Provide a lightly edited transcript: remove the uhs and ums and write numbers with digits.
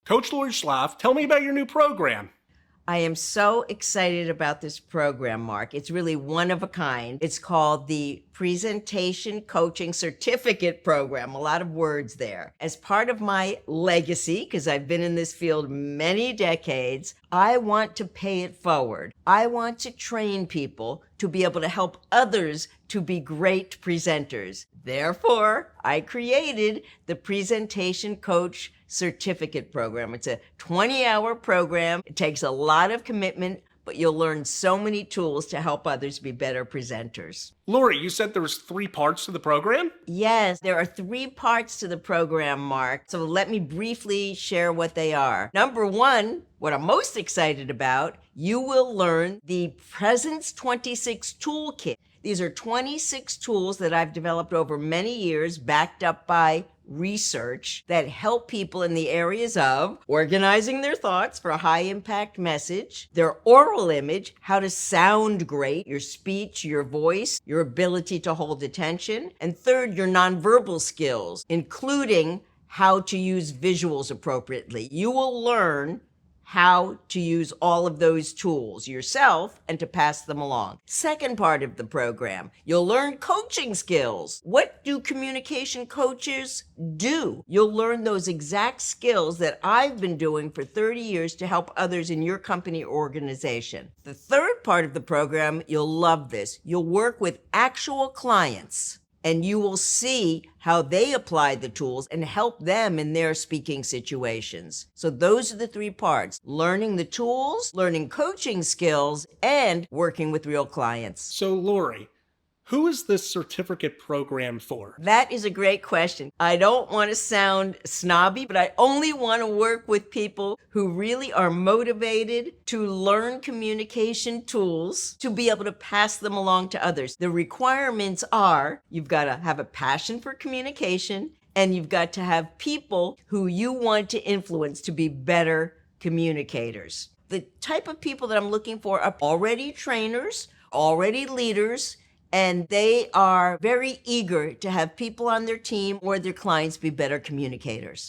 Coach Lori Schlaff, tell me about your new program. I am so excited about this program, Mark. It's really one of a kind. It's called the Presentation Coaching Certificate Program. A lot of words there. As part of my legacy, because I've been in this field many decades, I want to pay it forward. I want to train people to be able to help others to be great presenters. Therefore, I created the Presentation Coach Certificate Program. It's a 20-hour program. It takes a lot of commitment, but you'll learn so many tools to help others be better presenters. Lori, you said there was 3 parts to the program? Yes, there are 3 parts to the program, Mark. So let me briefly share what they are. Number 1, what I'm most excited about, you will learn the Presence26 Toolkit. These are 26 tools that I've developed over many years, backed up by research, that help people in the areas of organizing their thoughts for a high impact message, their oral image, how to sound great, your speech, your voice, your ability to hold attention, and third, your nonverbal skills, including how to use visuals appropriately. You will learn how to use all of those tools yourself and to pass them along. Second part of the program, you'll learn coaching skills. What do communication coaches do? You'll learn those exact skills that I've been doing for 30 years to help others in your company or organization. The third part of the program, you'll love this. You'll work with actual clients, and you will see how they apply the tools and help them in their speaking situations. So those are the 3 parts: learning the tools, learning coaching skills, and working with real clients. So Lori, who is this certificate program for? That is a great question. I don't want to sound snobby, but I only want to work with people who really are motivated to learn communication tools to be able to pass them along to others. The requirements are you've got to have a passion for communication, and you've got to have people who you want to influence to be better communicators. The type of people that I'm looking for are already trainers, already leaders, and they are very eager to have people on their team or their clients be better communicators.